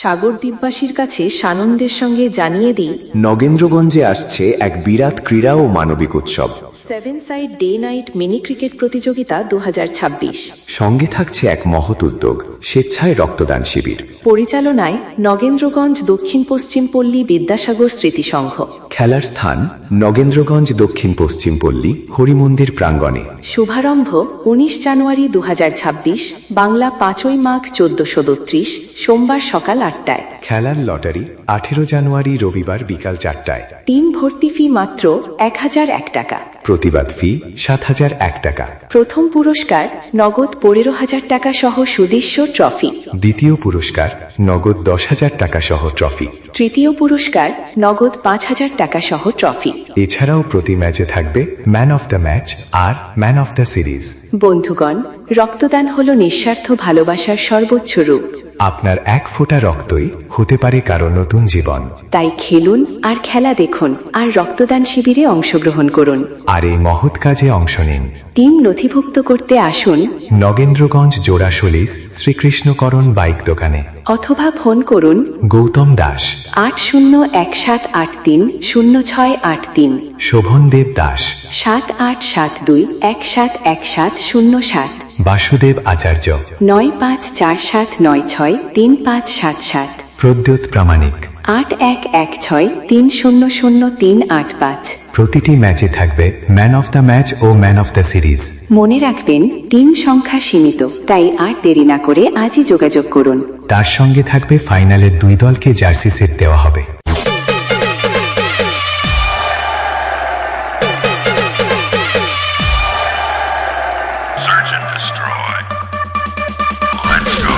সাগর দ্বীপবাসীর কাছে সানন্দের সঙ্গে জানিয়ে দিই, নগেন্দ্রগঞ্জে আসছে এক বিরাট ক্রীড়া ও মানবিক উৎসব। 7 side day night mini cricket প্রতিযোগিতা 2026। সঙ্গে থাকছে এক মহৎ উদ্যোগ, স্বেচ্ছায় রক্তদান শিবির। পরিচালনায় নগেন্দ্রগঞ্জ দক্ষিণ পশ্চিম পল্লী বিদ্যাসাগর স্মৃতি সংঘ। খেলার স্থান নগেন্দ্রগঞ্জ দক্ষিণ পশ্চিম পল্লী হরিমন্দির প্রাঙ্গণে। শুভারম্ভ 19 জানুয়ারি 2026, বাংলা 5ই মাঘ 1432, সোমবার সকাল 8টায়। খেলার লটারি 18 জানুয়ারি রবিবার বিকাল 4টায়। টিম ভর্তি ফি মাত্র 1001 টাকা। প্রতিবাদ ফি 7001 টাকা। প্রথম পুরস্কার নগদ 15,000 টাকা সহ সুদৃশ্য ট্রফি। দ্বিতীয় পুরস্কার নগদ 10,000 টাকা সহ ট্রফি। তৃতীয় পুরস্কার নগদ 5,000 টাকা সহ ট্রফি। এছাড়াও প্রতি ম্যাচে থাকবে ম্যান অফ দ্য ম্যাচ আর ম্যান অফ দ্য সিরিজ। বন্ধুগণ, রক্তদান হল নিঃস্বার্থ ভালোবাসার সর্বোচ্চ রূপ। আপনার এক ফোঁটা রক্তই হতে পারে কারো নতুন জীবন। তাই খেলুন আর খেলা দেখুন আর রক্তদান শিবিরে অংশগ্রহণ করুন। আর এই মহৎ কাজে অংশ নিন। টিম নথিভুক্ত করতে আসুন নগেন্দ্রগঞ্জ জোড়াশোলিস শ্রীকৃষ্ণকরণ বাইক দোকানে, অথবা ফোন করুন গৌতম দাস 8017830683, শোভন দেব দাস 7872171707, বাসুদেব আচার্য 9547963577, প্রদ্যোৎ প্রামাণিক 8116300385। প্রতিটি ম্যাচে থাকবে ম্যান অফ দ্য ম্যাচ ও ম্যান অফ দ্য সিরিজ। মনে রাখবেন, টিম সংখ্যা সীমিত, তাই আর দেরি না করে আজই যোগাযোগ করুন। তার সঙ্গে থাকবে ফাইনালের 2 দলকে জার্সি সেট দেওয়া হবে। Search and destroy. Let's go.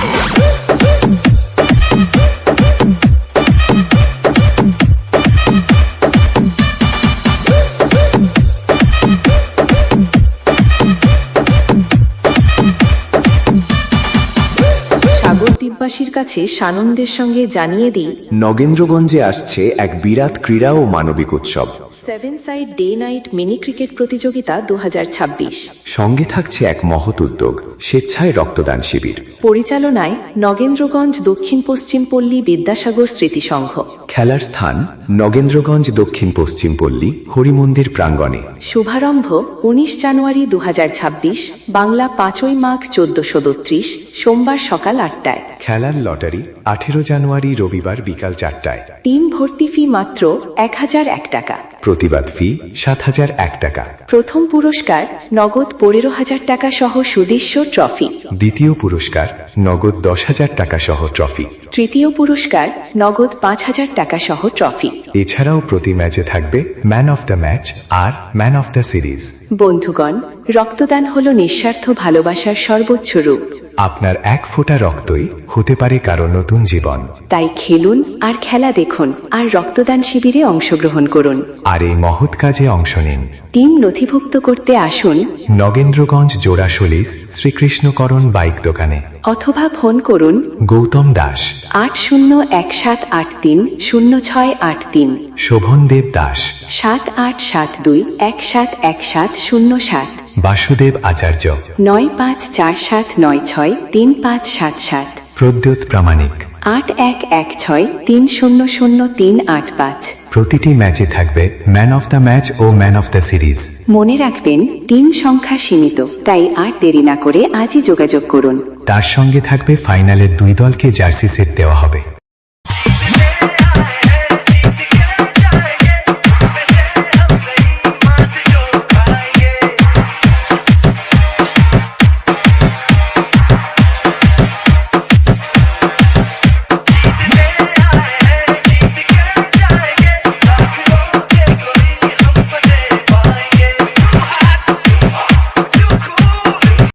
সাগর দ্বীপবাসীর কাছে সানন্দের সঙ্গে জানিয়ে দিই, নগেন্দ্রগঞ্জে আসছে এক বিরাট ক্রীড়া ও মানবিক উৎসব। 7 side day night mini cricket প্রতিযোগিতা 2026। সঙ্গে থাকছে এক মহৎ উদ্যোগ, স্বেচ্ছায় রক্তদান শিবির। পরিচালনায় নগেন্দ্রগঞ্জ দক্ষিণ পশ্চিম পল্লী বিদ্যাসাগর স্মৃতি সংঘ। খেলার স্থান নগেন্দ্রগঞ্জ দক্ষিণ পশ্চিম পল্লী হরিমন্দির প্রাঙ্গণে। শুভারম্ভ 19 জানুয়ারি 2026, বাংলা 5ই মাঘ 1432, সোমবার সকাল 8টায়। খেলার লটারি 18 জানুয়ারি রবিবার বিকাল 4টায়। টিম ভর্তি ফি মাত্র 1001 টাকা। প্রতিবাদ ফি 7001 টাকা। প্রথম পুরস্কার নগদ 15,000 টাকা সহ সুদৃশ্য ট্রফি। দ্বিতীয় পুরস্কার নগদ 10,000 টাকা সহ ট্রফি। তৃতীয় পুরস্কার নগদ 5,000 টাকা সহ ট্রফি। এছাড়াও প্রতি ম্যাচে থাকবে ম্যান অফ দ্য ম্যাচ আর ম্যান অফ দ্য সিরিজ। বন্ধুগণ, রক্তদান হল নিঃস্বার্থ ভালোবাসার সর্বোচ্চ রূপ। আপনার এক ফোঁটা রক্তই হতে পারে কারো নতুন জীবন। তাই খেলুন আর খেলা দেখুন আর রক্তদান শিবিরে অংশগ্রহণ করুন। আর এই মহৎ কাজে অংশ নিন। টিম নথিভুক্ত করতে আসুন নগেন্দ্রগঞ্জ জোড়াশোলিস শ্রীকৃষ্ণকরণ বাইক দোকানে, অথবা ফোন করুন গৌতম দাস 8017830683, শোভন দেব দাস 7872171707, বাসুদেব আচার্য 9547963577, প্রদ্যোৎ প্রামাণিক 8116300385। প্রতিটি ম্যাচে থাকবে ম্যান অফ দ্য ম্যাচ ও ম্যান অফ দ্য সিরিজ। মনে রাখবেন, টিম সংখ্যা সীমিত, তাই আর দেরি না করে আজই যোগাযোগ করুন। তার সঙ্গে থাকবে ফাইনালের 2 দলকে জার্সি সেট দেওয়া হবে।